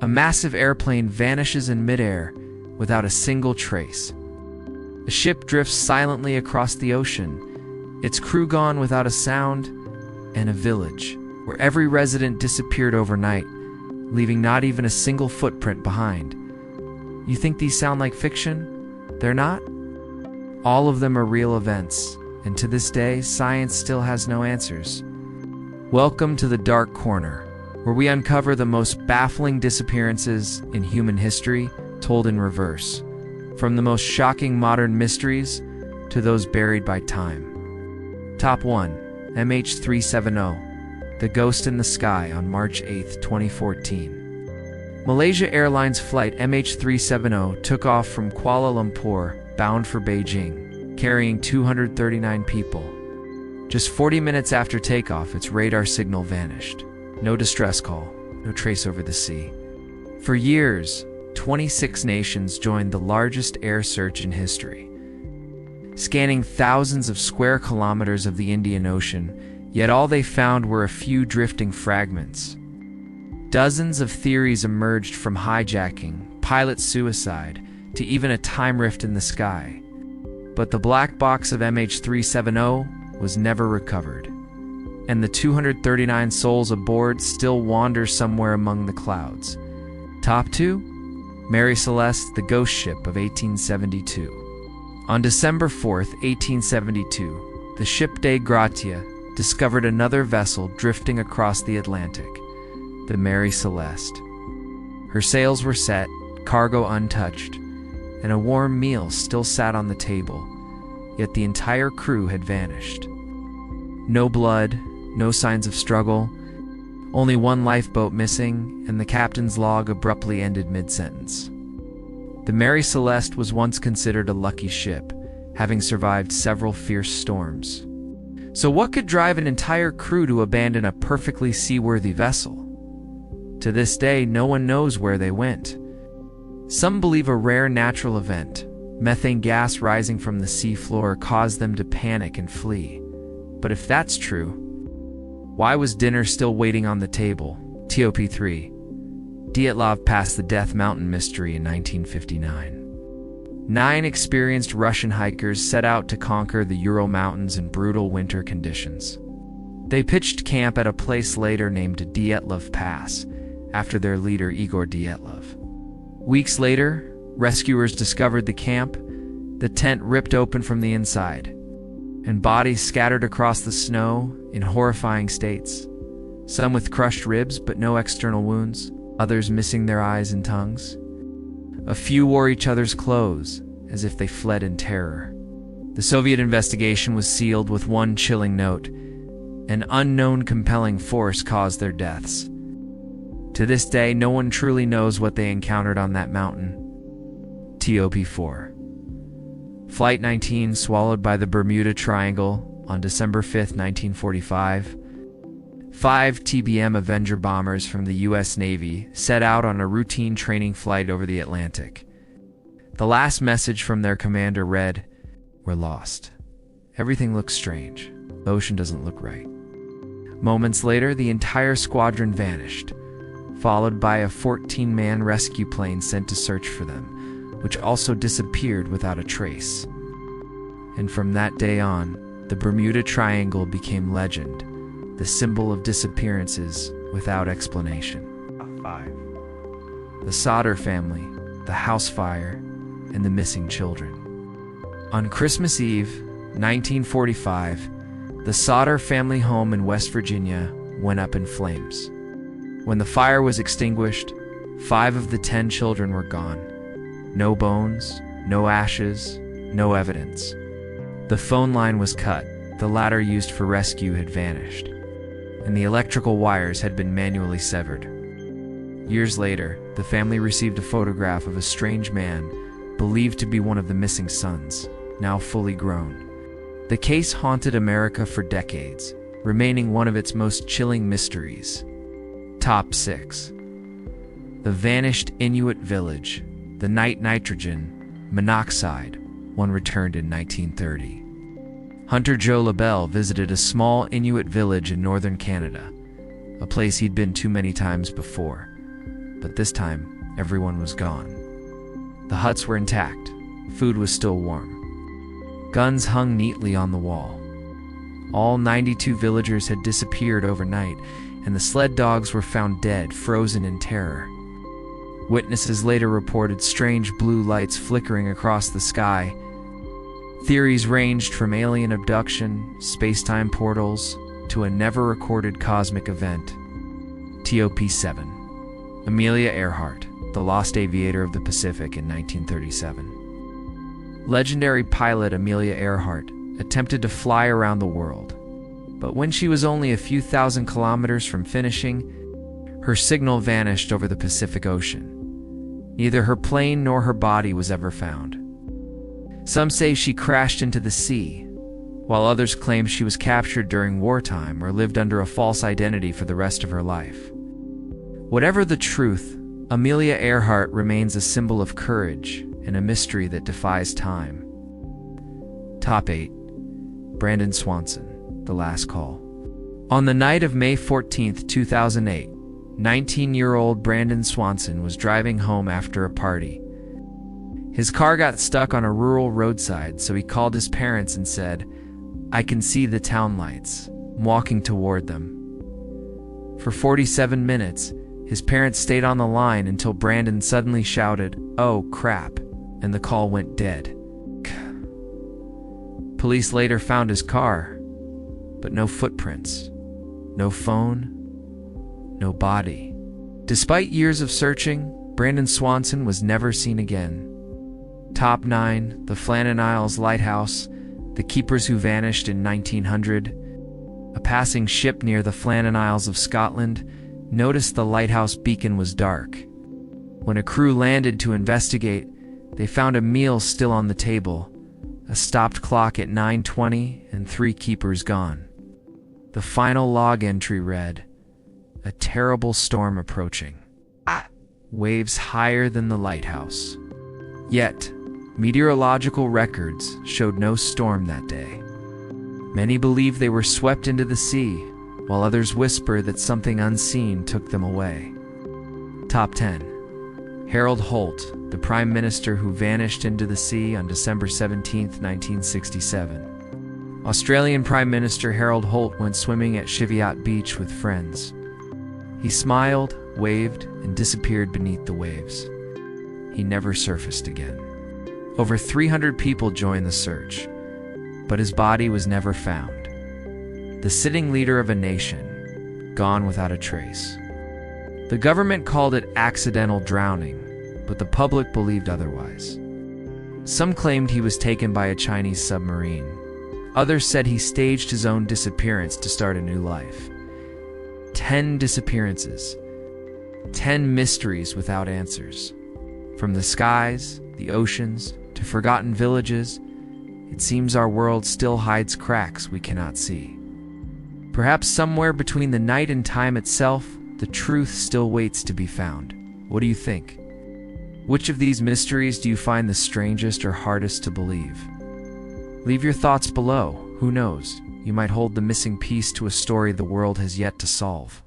A massive airplane vanishes in midair without a single trace. A ship drifts silently across the ocean, its crew gone without a sound, and a village where every resident disappeared overnight, leaving not even a single footprint behind. You think these sound like fiction? They're not. All of them are real events, and to this day, science still has no answers. Welcome to the Dark Corner, where we uncover the most baffling disappearances in human history, told in reverse, from the most shocking modern mysteries to those buried by time. Top 1. MH370, The Ghost in the Sky on March 8, 2014. Malaysia Airlines flight MH370 took off from Kuala Lumpur, bound for Beijing, carrying 239 people. Just 40 minutes after takeoff, its radar signal vanished. No distress call, no trace over the sea. For years, 26 nations joined the largest air search in history, scanning thousands of square kilometers of the Indian Ocean, yet all they found were a few drifting fragments. Dozens of theories emerged, from hijacking, pilot suicide, to even a time rift in the sky. But the black box of MH370 was never recovered, and the 239 souls aboard still wander somewhere among the clouds. Top 2. Mary Celeste, the ghost ship of 1872. On December 4, 1872, the ship Dei Gratia discovered another vessel drifting across the Atlantic, the Mary Celeste. Her sails were set, cargo untouched, and a warm meal still sat on the table, yet the entire crew had vanished. No blood, no signs of struggle, only one lifeboat missing, and the captain's log abruptly ended mid-sentence. The Mary Celeste was once considered a lucky ship, having survived several fierce storms. So what could drive an entire crew to abandon a perfectly seaworthy vessel? To this day, no one knows where they went. Some believe a rare natural event, methane gas rising from the seafloor, caused them to panic and flee. But if that's true, why was dinner still waiting on the table? Top 3. Dyatlov passed the Death Mountain mystery in 1959. 9 experienced Russian hikers set out to conquer the Ural Mountains in brutal winter conditions. They pitched camp at a place later named Dyatlov Pass, after their leader Igor Dyatlov. Weeks later, rescuers discovered the camp, the tent ripped open from the inside, and bodies scattered across the snow in horrifying states, some with crushed ribs but no external wounds, others missing their eyes and tongues. A few wore each other's clothes, as if they fled in terror. The Soviet investigation was sealed with one chilling note: an unknown compelling force caused their deaths. To this day, no one truly knows what they encountered on that mountain. Top 4. Flight 19 swallowed by the Bermuda Triangle on December 5, 1945. 5 TBM Avenger bombers from the U.S. Navy set out on a routine training flight over the Atlantic. The last message from their commander read, "We're lost. Everything looks strange. The ocean doesn't look right." Moments later, the entire squadron vanished, followed by a 14-man rescue plane sent to search for them, which also disappeared without a trace. And from that day on, the Bermuda Triangle became legend, the symbol of disappearances without explanation. 5. The Sodder family, the house fire, and the missing children. On Christmas Eve, 1945, the Sodder family home in West Virginia went up in flames. When the fire was extinguished, 5 of the 10 children were gone. No bones, no ashes, no evidence. The phone line was cut, the ladder used for rescue had vanished, and the electrical wires had been manually severed. Years later, the family received a photograph of a strange man, believed to be one of the missing sons, now fully grown. The case haunted America for decades, remaining one of its most chilling mysteries. Top 6. The vanished Inuit village, the night nitrogen monoxide, one returned in 1930. Hunter Joe LaBelle visited a small Inuit village in northern Canada, a place he'd been too many times before. but this time, everyone was gone. The huts were intact. Food was still warm. Guns hung neatly on the wall. All 92 villagers had disappeared overnight, and the sled dogs were found dead, frozen in terror. Witnesses later reported strange blue lights flickering across the sky. Theories ranged from alien abduction, space-time portals, to a never-recorded cosmic event. TOP-7. Amelia Earhart, the lost aviator of the Pacific in 1937. Legendary pilot Amelia Earhart attempted to fly around the world, but when she was only a few thousand kilometers from finishing, her signal vanished over the Pacific Ocean. Neither her plane nor her body was ever found. Some say she crashed into the sea, while others claim she was captured during wartime or lived under a false identity for the rest of her life. Whatever the truth, Amelia Earhart remains a symbol of courage and a mystery that defies time. Top 8. Brandon Swanson, The Last Call. On the night of May 14, 2008, 19-year-old Brandon Swanson was driving home after a party. His car got stuck on a rural roadside, so he called his parents and said, "I can see the town lights. I'm walking toward them." For 47 minutes, his parents stayed on the line until Brandon suddenly shouted, "Oh, crap," and the call went dead. Police later found his car, but no footprints, no phone, no body. Despite years of searching, Brandon Swanson was never seen again. Top 9. The Flannan Isles Lighthouse, the keepers who vanished in 1900. A passing ship near the Flannan Isles of Scotland noticed the lighthouse beacon was dark. When a crew landed to investigate, they found a meal still on the table, a stopped clock at 9:20, and 3 keepers gone. The final log entry read, "A terrible storm approaching. Waves higher than the lighthouse." Yet, meteorological records showed no storm that day. Many believe they were swept into the sea, while others whisper that something unseen took them away. Top 10. Harold Holt, the Prime Minister who vanished into the sea on December 17, 1967. Australian Prime Minister Harold Holt went swimming at Cheviot Beach with friends. He smiled, waved, and disappeared beneath the waves. He never surfaced again. Over 300 people joined the search, but his body was never found. The sitting leader of a nation, gone without a trace. The government called it accidental drowning, but the public believed otherwise. Some claimed he was taken by a Chinese submarine. Others said he staged his own disappearance to start a new life. 10 disappearances. 10 mysteries without answers. From the skies, the oceans, to forgotten villages, it seems our world still hides cracks we cannot see. Perhaps somewhere between the night and time itself, the truth still waits to be found. What do you think? Which of these mysteries do you find the strangest or hardest to believe? Leave your thoughts below. Who knows? You might hold the missing piece to a story the world has yet to solve.